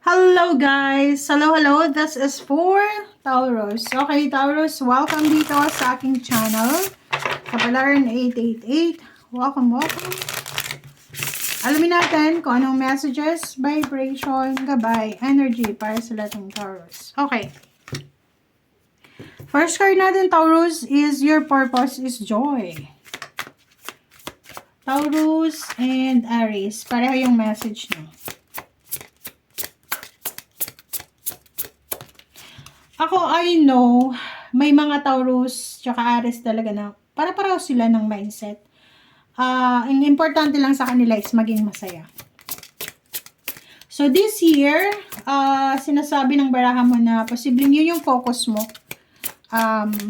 Hello guys! Hello! This is for Taurus. Okay, Taurus, welcome dito sa aking channel. Kapalaran 888. Welcome. Alamin natin kung anong messages, vibration, gabay, energy para sa lahat ng Taurus. Okay. First card natin, Taurus, is your purpose is joy. Taurus and Aries. Pareho yung message nyo. Ako, I know, may mga Taurus tsaka Aries talaga na para-paraw sila ng mindset. Ang importante lang sa kanila is maging masaya. So, this year, sinasabi ng baraha mo na posibleng yun yung focus mo,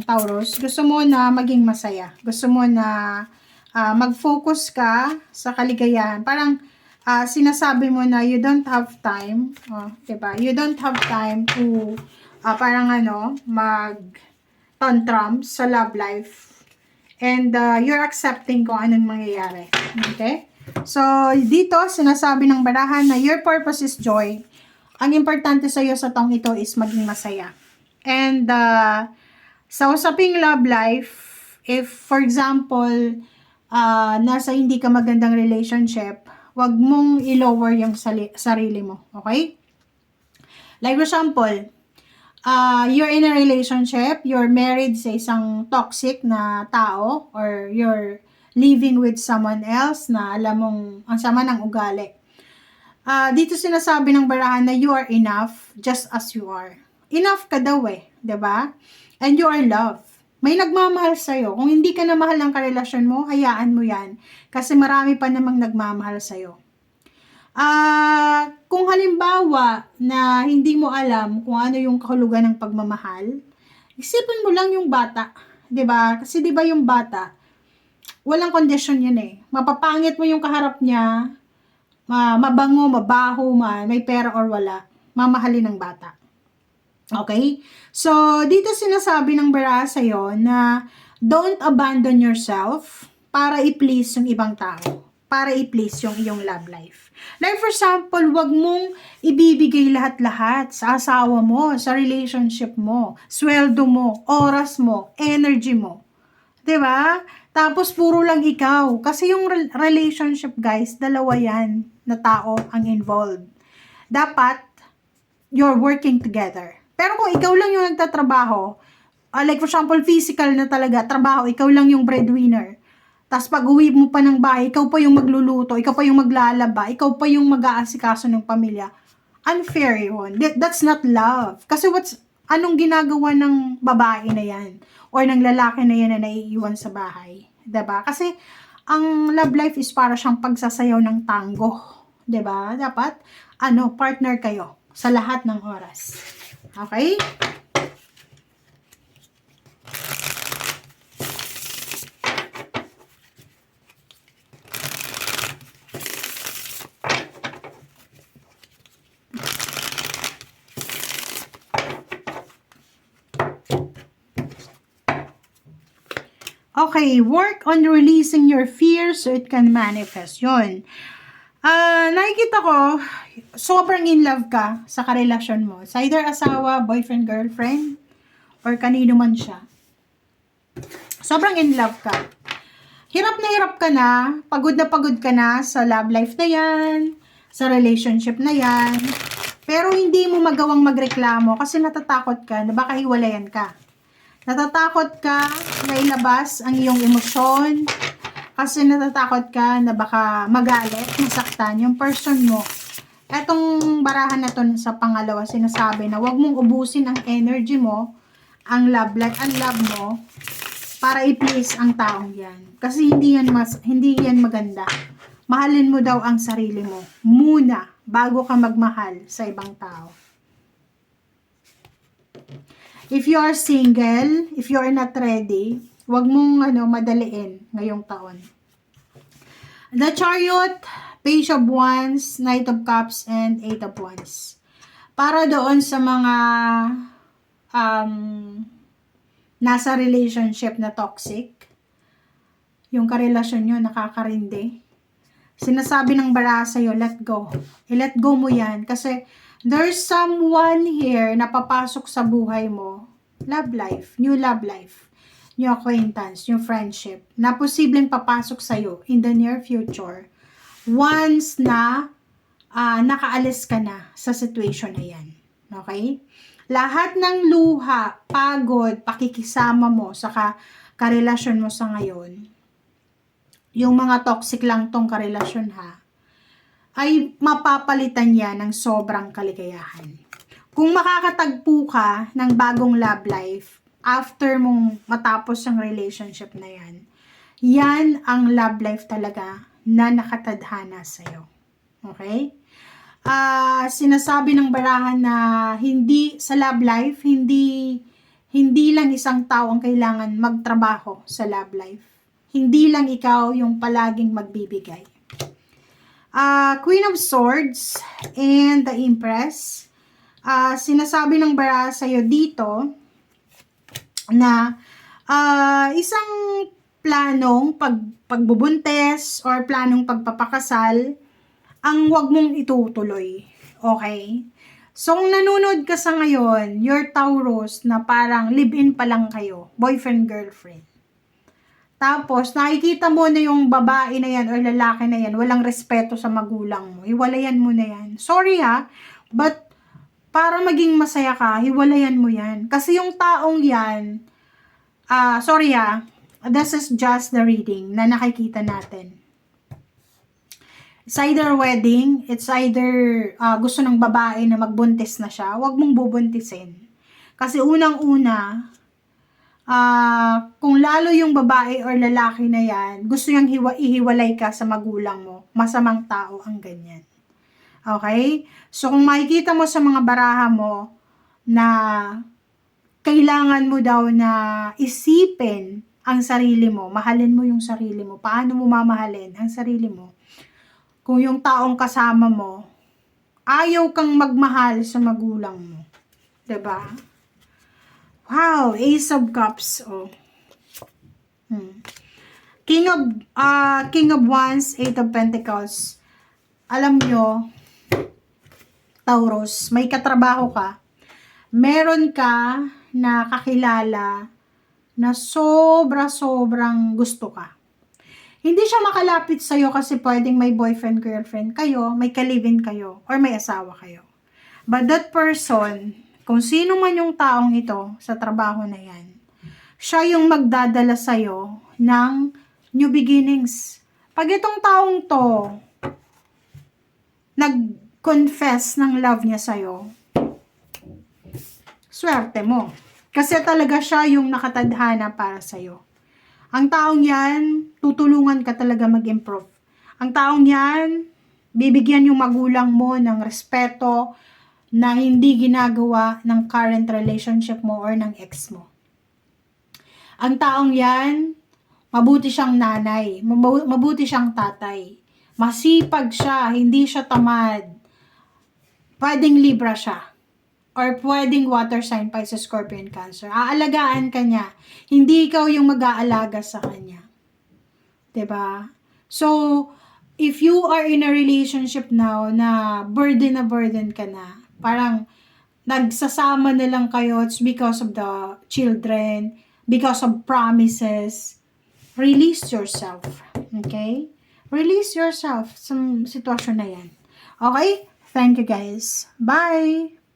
Taurus. Gusto mo na maging masaya. Gusto mo na mag-focus ka sa kaligayahan. Parang, sinasabi mo na you don't have time, diba? You don't have time to mag-tantrum sa love life. And you're accepting kung anong mangyayari. Okay? So, dito, sinasabi ng barahan na your purpose is joy. Ang importante sa iyo sa taong ito is maging masaya. And sa usaping love life, if, for example, nasa hindi ka magandang relationship, wag mong i-lower yung sarili mo. Okay? Like, for example, you're in a relationship, you're married sa isang toxic na tao, or you're living with someone else na alam mong ang sama ng ugali. Dito sinasabi ng barahan na you are enough just as you are. Enough ka daw diba? And you are loved. May nagmamahal sa'yo. Kung hindi ka na mahal ng karelasyon mo, hayaan mo yan. Kasi marami pa namang nagmamahal sa'yo. Kung halimbawa na hindi mo alam kung ano yung kahulugan ng pagmamahal, isipin mo lang yung bata, 'di ba? Kasi 'di ba yung bata, walang kondisyon 'yan Mapapangit mo yung kaharap niya, mabango, mabaho man, may pera or wala, mamahalin ng bata. Okay? So, dito sinasabi ng baraha sa'yo na don't abandon yourself para i-please yung ibang tao, para i-please yung iyong love life. Like for example, wag mong ibibigay lahat-lahat sa asawa mo, sa relationship mo, sweldo mo, oras mo, energy mo. 'Di ba? Tapos puro lang ikaw. Kasi yung relationship, guys, dalawa yan na tao ang involved. Dapat, you're working together. Pero kung ikaw lang yung nagtatrabaho, like for example, physical na talaga, trabaho, ikaw lang yung breadwinner. Tapos pag uwi mo pa ng bahay, ikaw pa yung magluluto, ikaw pa yung maglalaba, ikaw pa yung mag-aasikaso ng pamilya. Unfair yun. That's not love. Kasi anong ginagawa ng babae na yan? Or ng lalaki na yan na naiiwan sa bahay? Diba? Kasi ang love life is para siyang pagsasayaw ng tango. Diba? Dapat, partner kayo sa lahat ng oras. Okay? Okay, work on releasing your fears so it can manifest. Yun. Nakikita ko, sobrang in love ka sa karelasyon mo. Sa either asawa, boyfriend, girlfriend, or kanino man siya. Sobrang in love ka. Hirap ka na, pagod ka na sa love life na yan, sa relationship na yan, pero hindi mo magawang magreklamo kasi natatakot ka na baka hiwalayan ka. Natatakot ka na ilabas ang iyong emosyon kasi natatakot ka na baka magalit, masaktan yung person mo. Etong barahan na to sa pangalawa, sinasabi na huwag mong ubusin ang energy mo, ang love mo, para i-please ang taong yan. Kasi hindi yan maganda. Mahalin mo daw ang sarili mo muna bago ka magmahal sa ibang tao. If you are single, if you are not ready, wag mong madaliin ngayong taon. The Chariot, Page of Wands, Knight of Cups, and Eight of Wands. Para doon sa mga nasa relationship na toxic, yung karelasyon nyo nakakarindi, sinasabi ng baraha sa'yo, let go. I-let go mo yan kasi There's someone here na papasok sa buhay mo. Love life, new acquaintance, new friendship, na posibleng papasok sa'yo in the near future once na nakaalis ka na sa situation na yan. Okay? Lahat ng luha, pagod, pakikisama mo sa karelasyon mo sa ngayon, yung mga toxic lang tong karelasyon ha, ay mapapalitan yan ng sobrang kaligayahan. Kung makakatagpo ka ng bagong love life after mong matapos ang relationship na yan, yan ang love life talaga na nakatadhana sa'yo. Okay? Sinasabi ng barahan na hindi sa love life, hindi lang isang tao ang kailangan magtrabaho sa love life. Hindi lang ikaw yung palaging magbibigay. Queen of Swords and the Empress. Sinasabi ng barahan sa'yo dito na isang planong pagbubuntes or planong pagpapakasal ang wag mong itutuloy. Okay? So, kung nanonood ka sa ngayon, you're Taurus na parang live-in pa lang kayo. Boyfriend, girlfriend. Tapos, nakikita mo na yung babae na yan or lalaki na yan, walang respeto sa magulang mo. Hiwalayan mo na yan. Sorry ha, but para maging masaya ka, hiwalayan mo yan. Kasi yung taong yan, sorry ha, this is just the reading na nakikita natin. It's either wedding, it's either gusto ng babae na magbuntis na siya, wag mong bubuntisin. Kasi unang-una, kung lalo yung babae or lalaki na yan, gusto niyang ihiwalay ka sa magulang mo, masamang tao ang ganyan. Okay? So, kung makikita mo sa mga baraha mo na kailangan mo daw na isipin ang sarili mo, mahalin mo yung sarili mo, paano mo mamahalin ang sarili mo? Kung yung taong kasama mo, ayaw kang magmahal sa magulang mo. 'Di ba? Wow, Ace of Cups. Oh. King of Wands, Eight of Pentacles. Alam nyo, Taurus, may katrabaho ka. Meron ka na kakilala na sobrang gusto ka. Hindi siya makalapit sa'yo kasi pwedeng may boyfriend, girlfriend kayo, may ka-live-in kayo, or may asawa kayo. But that person, kung sino man yung taong ito sa trabaho na yan, siya yung magdadala sa'yo ng new beginnings. Pag itong taong to, nag-confess ng love niya sa'yo, swerte mo. Kasi talaga siya yung nakatadhana para sa'yo. Ang taong yan, tutulungan ka talaga mag-improve. Ang taong yan, bibigyan yung magulang mo ng respeto na hindi ginagawa ng current relationship mo or ng ex mo. Ang taong yan, mabuti siyang nanay, mabuti siyang tatay. Masipag siya, hindi siya tamad. Pwedeng Libra siya. Or pwedeng water sign, Pisces, Scorpion, Cancer. Aalagaan ka niya. Hindi ikaw yung mag-aalaga sa kanya. 'Di ba? So, if you are in a relationship now na burden ka na, parang nagsasama na lang kayo, it's because of the children, because of promises, release yourself. Okay? Release yourself sa sitwasyon na yan. Okay? Thank you guys. Bye!